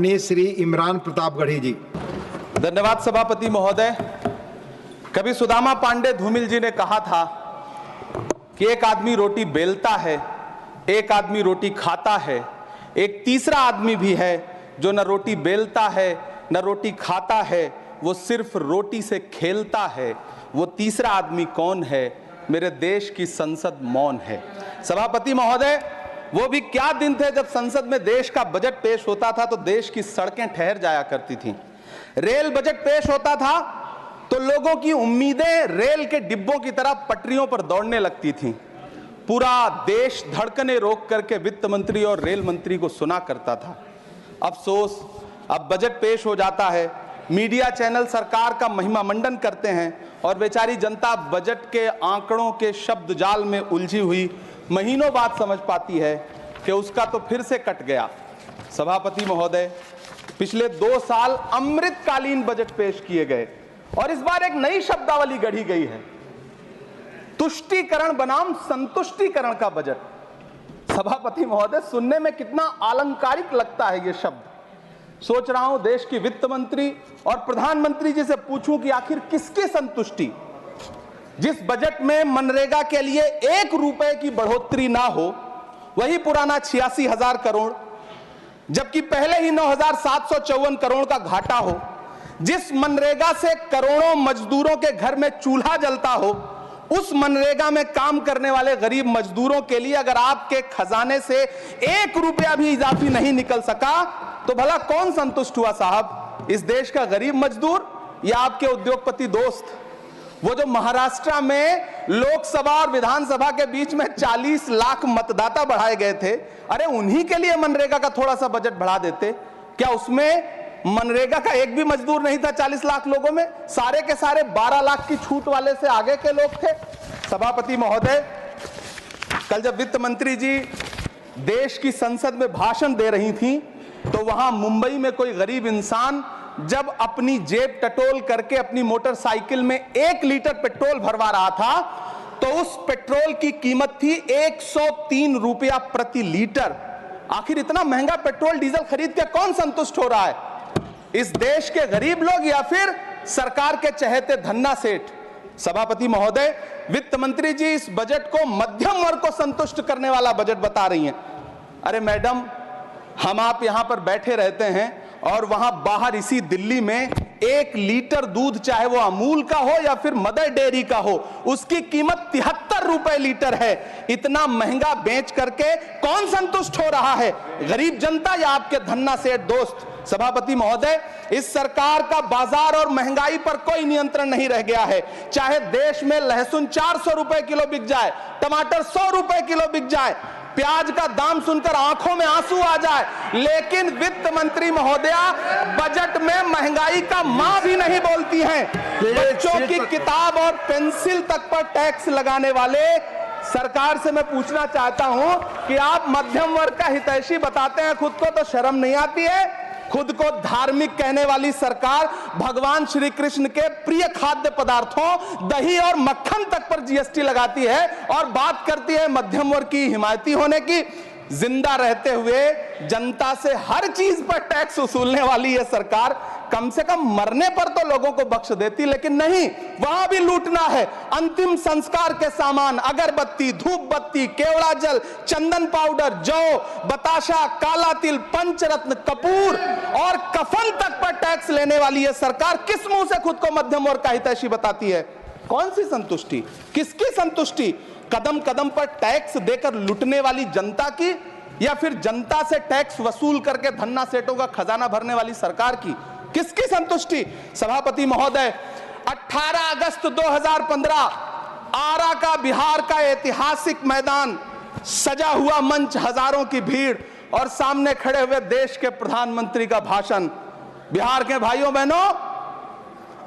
माननीय श्री इमरान प्रतापगढ़ी जी। धन्यवाद सभापति महोदय। कभी सुदामा पांडे धूमिल जी ने कहा था कि एक आदमी रोटी बेलता है, एक आदमी रोटी खाता है, एक तीसरा आदमी भी है जो न रोटी बेलता है न रोटी खाता है, वो सिर्फ रोटी से खेलता है। वो तीसरा आदमी कौन है? मेरे देश की संसद मौन है। सभापति महोदय, वो भी क्या दिन थे जब संसद में देश का बजट पेश होता था तो देश की सड़कें ठहर जाया करती थीं। रेल बजट पेश होता था तो लोगों की उम्मीदें रेल के डिब्बों की तरह पटरियों पर दौड़ने लगती थीं। पूरा देश धड़कने रोक करके वित्त मंत्री और रेल मंत्री को सुना करता था। अफसोस, अब बजट पेश हो जाता है, मीडिया चैनल सरकार का महिमा मंडन करते हैं और बेचारी जनता बजट के आंकड़ों के शब्द जाल में उलझी हुई महीनों बाद समझ पाती है कि उसका तो फिर से कट गया। सभापति महोदय, पिछले 2 साल अमृतकालीन बजट पेश किए गए और इस बार एक नई शब्दावली गढ़ी गई है, तुष्टीकरण बनाम संतुष्टीकरण का बजट। सभापति महोदय, सुनने में कितना अलंकारिक लगता है ये शब्द। सोच रहा हूं देश की वित्त मंत्री और प्रधानमंत्री जी से पूछूं कि आखिर किसकी संतुष्टि? जिस बजट में मनरेगा के लिए 1 रुपए की बढ़ोतरी ना हो, वही पुराना 86,000 करोड़, जबकि पहले ही 9,754 करोड़ का घाटा हो, जिस मनरेगा से करोड़ों मजदूरों के घर में चूल्हा जलता हो, उस मनरेगा में काम करने वाले गरीब मजदूरों के लिए अगर आपके खजाने से 1 रुपया भी इजाफी नहीं निकल सका तो भला कौन संतुष्ट हुआ साहब? इस देश का गरीब मजदूर या आपके उद्योगपति दोस्त? वो जो महाराष्ट्र में लोकसभा और विधानसभा के बीच में 40 लाख मतदाता बढ़ाए गए थे, अरे उन्हीं के लिए मनरेगा का थोड़ा सा बजट बढ़ा देते। क्या उसमें मनरेगा का एक भी मजदूर नहीं था? 40 लाख लोगों में सारे के सारे 12 लाख की छूट वाले से आगे के लोग थे। सभापति महोदय, कल जब वित्त मंत्री जी देश की संसद में भाषण दे रही थी तो वहां मुंबई में कोई गरीब इंसान जब अपनी जेब टटोल करके अपनी मोटरसाइकिल में 1 लीटर पेट्रोल भरवा रहा था तो उस पेट्रोल की कीमत थी 103 रुपया प्रति लीटर। आखिर इतना महंगा पेट्रोल डीजल खरीद के कौन संतुष्ट हो रहा है? इस देश के गरीब लोग या फिर सरकार के चहेते धन्ना सेठ? सभापति महोदय, वित्त मंत्री जी इस बजट को मध्यम वर्ग को संतुष्ट करने वाला बजट बता रही हैं। अरे मैडम, हम आप यहां पर बैठे रहते हैं और वहां बाहर इसी दिल्ली में 1 लीटर दूध, चाहे वो अमूल का हो या फिर मदर डेयरी का हो, उसकी कीमत 73 रुपए लीटर है। इतना महंगा बेच करके कौन संतुष्ट हो रहा है? गरीब जनता या आपके धन्ना सेठ दोस्त? सभापति महोदय, इस सरकार का बाजार और महंगाई पर कोई नियंत्रण नहीं रह गया है। चाहे देश में लहसुन 400 रुपए किलो बिक जाए, टमाटर 100 रुपए किलो बिक जाए, प्याज का दाम सुनकर आंखों में आंसू आ जाए, लेकिन वित्त मंत्री महोदया बजट में महंगाई का मां भी नहीं बोलती हैं। बच्चों की किताब और पेंसिल तक पर टैक्स लगाने वाले सरकार से मैं पूछना चाहता हूं कि आप मध्यम वर्ग का हितैषी बताते हैं खुद को, तो शर्म नहीं आती है? खुद को धार्मिक कहने वाली सरकार भगवान श्री कृष्ण के प्रिय खाद्य पदार्थों दही और मक्खन तक पर जीएसटी लगाती है और बात करती है मध्यम वर्ग की हिमायती होने की। जिंदा रहते हुए जनता से हर चीज पर टैक्स वसूलने वाली यह सरकार कम से कम मरने पर तो लोगों को बख्श देती, लेकिन नहीं, वहां भी लूटना है। अंतिम संस्कार के सामान, अगरबत्ती, धूप बत्ती, केवड़ा जल, चंदन पाउडर, जौ, बताशा, काला तिल, पंचरत्न, कपूर और कफन तक पर टैक्स लेने वाली यह सरकार किस मुंह से खुद को मध्यम वर्ग का हितैषी बताती है? कौन सी संतुष्टि? किसकी संतुष्टि? कदम कदम पर टैक्स देकर लूटने वाली जनता की या फिर जनता से टैक्स वसूल करके धन्ना सेठों का खजाना भरने वाली सरकार की? किसकी संतुष्टि? सभापति महोदय, 18 अगस्त 2015 आरा का बिहार का ऐतिहासिक मैदान, सजा हुआ मंच, हजारों की भीड़ और सामने खड़े हुए देश के प्रधानमंत्री का भाषण। बिहार के भाइयों बहनों,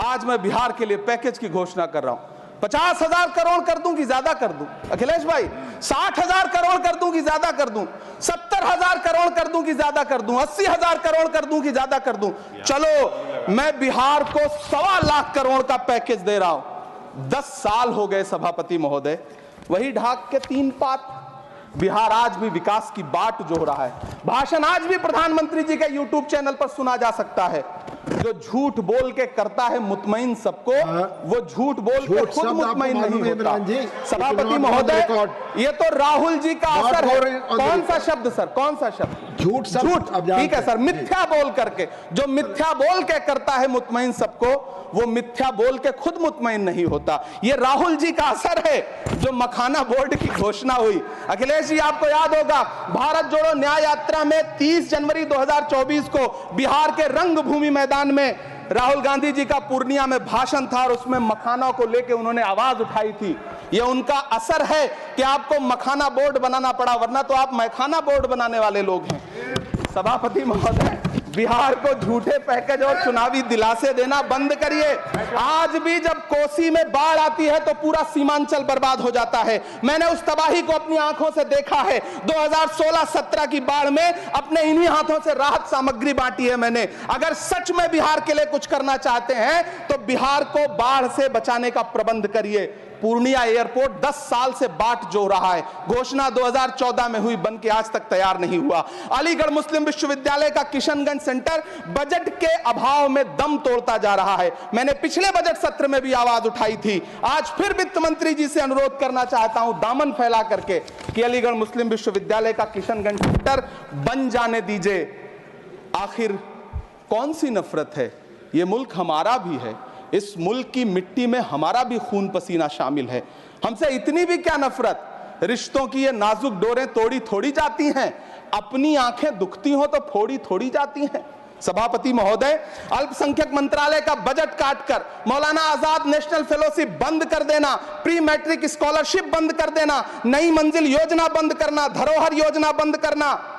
आज मैं बिहार के लिए पैकेज की घोषणा कर रहा हूं। 50,000 करोड़ कर दूं कि ज्यादा कर दूं? अखिलेश भाई, 60,000 करोड़ कर दूं कि ज्यादा कर दूं? 70,000 करोड़ कर दूं कि ज्यादा कर दूं? 80,000 करोड़ कर दूं कि ज्यादा कर दूं? चलो, मैं बिहार को 1.25 लाख करोड़ का पैकेज दे रहा हूं। 10 साल हो गए सभापति महोदय, वही ढाक के 3 पात, बिहार आज भी विकास की बाट जो रहा है। भाषण आज भी प्रधानमंत्री जी के यूट्यूब चैनल पर सुना जा सकता है। जो झूठ बोल के करता है मुतमईन सबको, वो झूठ बोल के खुद मुतमईन नहीं होता। सभापति महोदय, ये तो राहुल जी का असर है। कौन सा शब्द सर, कौन सा शब्द? झूठ। ठीक है सर, मिथ्या बोल करके, जो मिथ्या बोल के करता है मुतमईन सबको, वो मिथ्या बोल के खुद मुतमईन नहीं होता। ये राहुल जी का असर है। जो मखाना बोर्ड की घोषणा हुई, अखिलेश जी आपको याद होगा, भारत जोड़ो न्याय यात्रा में 30 जनवरी 2024 को बिहार के रंगभूमि मैदान में राहुल गांधी जी का पूर्णिया में भाषण था और उसमें मखाना को लेकर उन्होंने आवाज उठाई थी। ये उनका असर है कि आपको मखाना बोर्ड बनाना पड़ा, वरना तो आप मैखाना बोर्ड बनाने वाले लोग हैं। सभापति महोदय, बिहार को झूठे पैकेज और चुनावी दिलासे देना बंद करिए। आज भी जब कोसी में बाढ़ आती है तो पूरा सीमांचल बर्बाद हो जाता है। मैंने उस तबाही को अपनी आंखों से देखा है। 2016-17 की बाढ़ में अपने इन्हीं हाथों से राहत सामग्री बांटी है मैंने। अगर सच में बिहार के लिए कुछ करना चाहते हैं तो बिहार को बाढ़ से बचाने का प्रबंध करिए। पूर्णिया एयरपोर्ट 10 साल से बाट जो रहा है, घोषणा 2014 में हुई, बन के आज तक तैयार नहीं हुआ। अलीगढ़ मुस्लिम विश्वविद्यालय का किशनगंज सेंटर बजट के अभाव में दम तोड़ता जा रहा है। मैंने पिछले बजट सत्र में भी आवाज उठाई थी। आज फिर वित्त मंत्री जी से अनुरोध करना चाहता हूं, दामन फैला करके, कि अलीगढ़ मुस्लिम विश्वविद्यालय का किशनगंज सेंटर बन जाने दीजिए। आखिर कौन सी नफरत है? यह मुल्क हमारा भी है। इस मुल्क की मिट्टी में हमारा भी खून पसीना शामिल है। हमसे इतनी भी क्या नफरत? रिश्तों की ये नाजुक डोरें तोड़ी थोड़ी जाती हैं। अपनी आंखें दुखती हो तो फोड़ी थोड़ी जाती हैं। सभापति महोदय, अल्पसंख्यक मंत्रालय का बजट काटकर मौलाना आजाद नेशनल फेलोशिप बंद कर देना, प्री मैट्रिक स्कॉलरशिप बंद कर देना, नई मंजिल योजना बंद करना, धरोहर योजना बंद करना।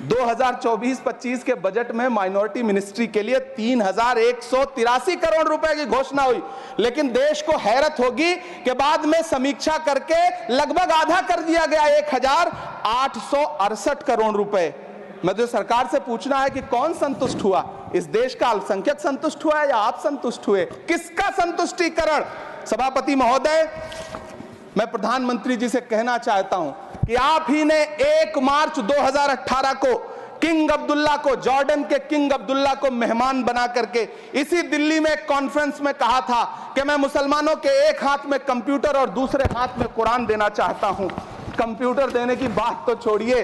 2024-25 के बजट में माइनॉरिटी मिनिस्ट्री के लिए 3183 करोड़ रुपए की घोषणा हुई, लेकिन देश को हैरत होगी कि बाद में समीक्षा करके लगभग आधा कर दिया गया, 1868 करोड़ रुपए। मैं तो सरकार से पूछना है कि कौन संतुष्ट हुआ? इस देश का अल्पसंख्यक संतुष्ट हुआ या आप संतुष्ट हुए? किसका संतुष्टिकरण? सभापति महोदय, मैं प्रधानमंत्री जी से कहना चाहता हूं कि आप ही ने 1 मार्च 2018 को किंग अब्दुल्ला को, जॉर्डन के किंग अब्दुल्ला को मेहमान बना करके इसी दिल्ली में एक कॉन्फ्रेंस में कहा था कि मैं मुसलमानों के एक हाथ में कंप्यूटर और दूसरे हाथ में कुरान देना चाहता हूं। कंप्यूटर देने की बात तो छोड़िए,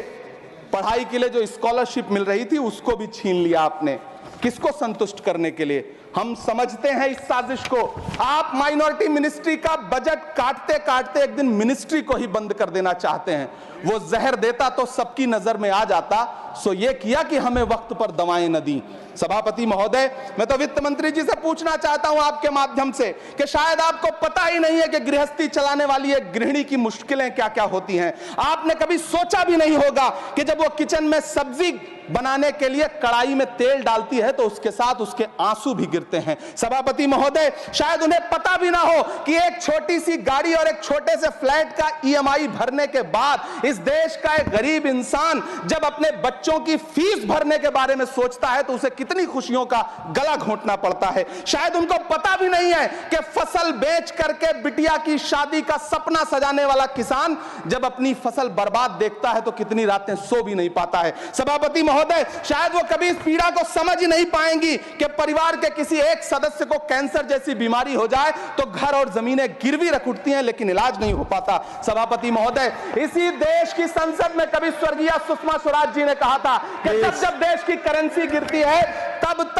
पढ़ाई के लिए जो स्कॉलरशिप मिल रही थी उसको भी छीन लिया आपने। किसको संतुष्ट करने के लिए? हम समझते हैं इस साजिश को। आप माइनॉरिटी मिनिस्ट्री का बजट काटते काटते एक दिन मिनिस्ट्री को ही बंद कर देना चाहते हैं। वो जहर देता तो सबकी नजर में आ जाता, सो ये किया कि हमें वक्त पर दवाएं न दी। सभापति महोदय, मैं तो वित्त मंत्री जी से पूछना चाहता हूं आपके माध्यम से कि शायद आपको पता ही नहीं है कि गृहस्थी चलाने वाली एक गृहिणी की मुश्किलें क्या क्या होती हैं। आपने कभी सोचा भी नहीं होगा कि जब वो किचन में सब्जी बनाने के लिए कढ़ाई में तेल डालती है तो उसके साथ उसके आंसू भी गिरते हैं। सभापति महोदय, शायद उन्हें पता भी ना हो कि एक छोटी सी गाड़ी और एक छोटे से फ्लैट का EMI भरने के बाद इस देश का एक गरीब इंसान जब अपने बच्चों की फीस भरने के बारे में सोचता है तो उसे कितनी खुशियों का गला घोंटना पड़ता है। शायद उनको पता भी नहीं है कि फसल बेच करके बिटिया की शादी का सपना सजाने वाला किसान जब अपनी फसल बर्बाद देखता है तो कितनी रातें सो भी नहीं पाता है। सभापति महोदय, शायद वो कभी इस पीड़ा को समझ ही नहीं पाएंगी कि परिवार के किसी एक सदस्य को कैंसर जैसी बीमारी हो जाए तो घर और जमीनें गिरवी रख उठती हैं लेकिन इलाज नहीं हो पाता। सभापति महोदय, इसी देश की संसद में कभी स्वर्गीय सुषमा स्वराज जी ने कहा था कि जब देश की करेंसी गिरती है तब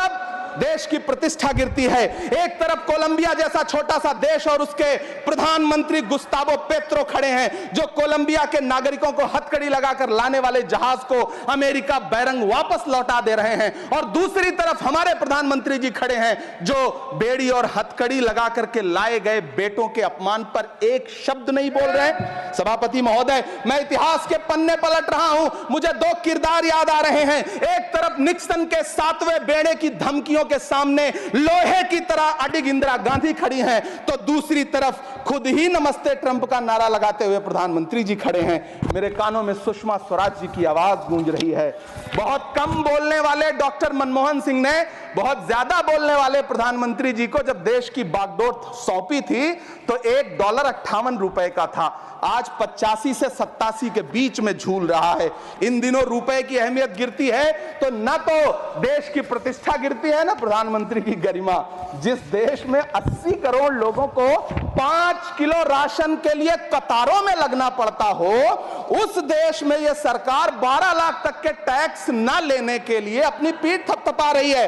देश की प्रतिष्ठा गिरती है। एक तरफ कोलंबिया जैसा छोटा सा देश और उसके प्रधानमंत्री गुस्तावो पेत्रो खड़े हैं जो कोलंबिया के नागरिकों को हथकड़ी लगाकर लाने वाले जहाज को अमेरिका बैरंग वापस लौटा दे रहे हैं, और दूसरी तरफ हमारे प्रधानमंत्री जी खड़े हैं जो बेड़ी और हथकड़ी लगा करके लाए गए बेटों के अपमान पर एक शब्द नहीं बोल रहे। सभापति महोदय, मैं इतिहास के पन्ने पलट रहा हूं, मुझे 2 किरदार याद आ रहे हैं। एक तरफ निक्सन के 7वें बेड़े की धमकियों आंखों के सामने लोहे की तरह अडिग इंदिरा गांधी खड़ी हैं, तो दूसरी तरफ खुद ही नमस्ते ट्रंप का नारा लगाते हुए प्रधानमंत्री जी खड़े हैं। मेरे कानों में सुषमा स्वराज जी की आवाज गूंज रही है। बहुत कम बोलने वाले डॉक्टर मनमोहन सिंह ने बहुत ज्यादा बोलने वाले प्रधानमंत्री जी को जब देश की बागडोर सौंपी थी तो $1.58 का था, आज 85 से 87 के बीच में झूल रहा है। इन दिनों रुपए की अहमियत गिरती है तो न तो देश की प्रतिष्ठा गिरती है ना प्रधानमंत्री की गरिमा। जिस देश में 80 करोड़ लोगों को 5 किलो राशन के लिए कतारों में लगना पड़ता हो, उस देश में यह सरकार 12 लाख तक के टैक्स न लेने के लिए अपनी पीठ थपथपा रही है।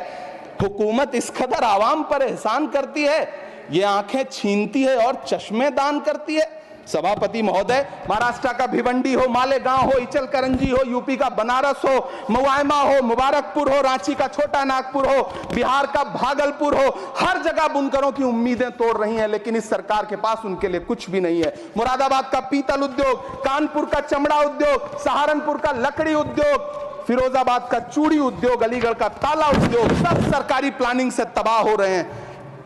हुकूमत इस कदर आवाम पर एहसान करती है, ये आंखें छीनती है और चश्मे दान करती है। सभापति महोदय, महाराष्ट्र का भिवंडी हो, मालेगांव हो, इचलकरंजी हो, यूपी का बनारस हो, मुआयमा हो, मुबारकपुर हो, रांची का छोटा नागपुर हो, बिहार का भागलपुर हो, हर जगह बुनकरों की उम्मीदें तोड़ रही हैं, लेकिन इस सरकार के पास उनके लिए कुछ भी नहीं है। मुरादाबाद का पीतल उद्योग, कानपुर का चमड़ा उद्योग, सहारनपुर का लकड़ी उद्योग, फिरोजाबाद का चूड़ी उद्योग, अलीगढ़ का ताला उद्योग, सब सरकारी प्लानिंग से तबाह हो रहे हैं।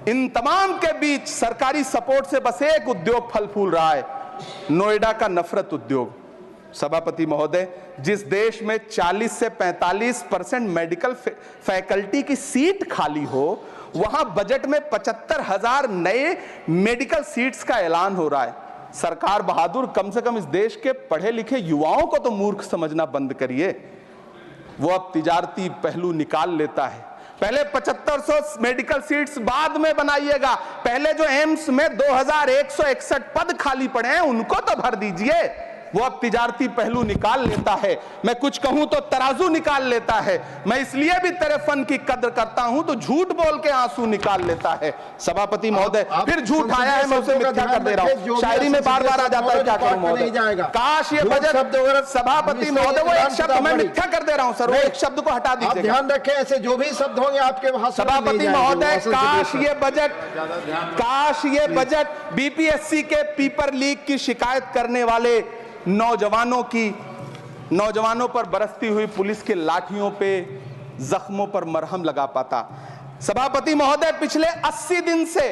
इन तमाम के बीच सरकारी सपोर्ट से बस एक उद्योग फल फूल रहा है, नोएडा का नफरत उद्योग। सभापति महोदय, जिस देश में 40 से 45% मेडिकल फैकल्टी की सीट खाली हो, वहां बजट में 75,000 नए मेडिकल सीट्स का ऐलान हो रहा है। सरकार बहादुर, कम से कम इस देश के पढ़े लिखे युवाओं को तो मूर्ख समझना बंद करिए। वो अब तिजारती पहलू निकाल लेता है। पहले 7500 मेडिकल सीट्स बाद में बनाइएगा, पहले जो एम्स में 2161 पद खाली पड़े हैं उनको तो भर दीजिए। वो अब तिजारती पहलू निकाल लेता है। मैं कुछ कहूं तो तराजू निकाल लेता है। मैं इसलिए भी तेरे फन की कद्र करता हूं तो झूठ बोल के आंसू निकाल लेता है। सभापति महोदय, फिर झूठ आया है, मैं उसे मिथ्या कर दे रहा हूं। शायरी में बार बार आ जाता है, क्या करूं महोदय। काश ये बजट, सभापति महोदय, वो एक शब्द मैं मिथ्या कर दे रहा हूं सर, वो एक शब्द को हटा दीजिए। ध्यान रखें, ऐसे जो भी शब्द होंगे आपके वहां। सभापति महोदय, काश ये बजट बीपीएससी के पेपर लीक की शिकायत करने वाले नौजवानों पर बरसती हुई पुलिस के लाठियों पे, जख्मों पर मरहम लगा पाता। सभापति महोदय, पिछले 80 दिन से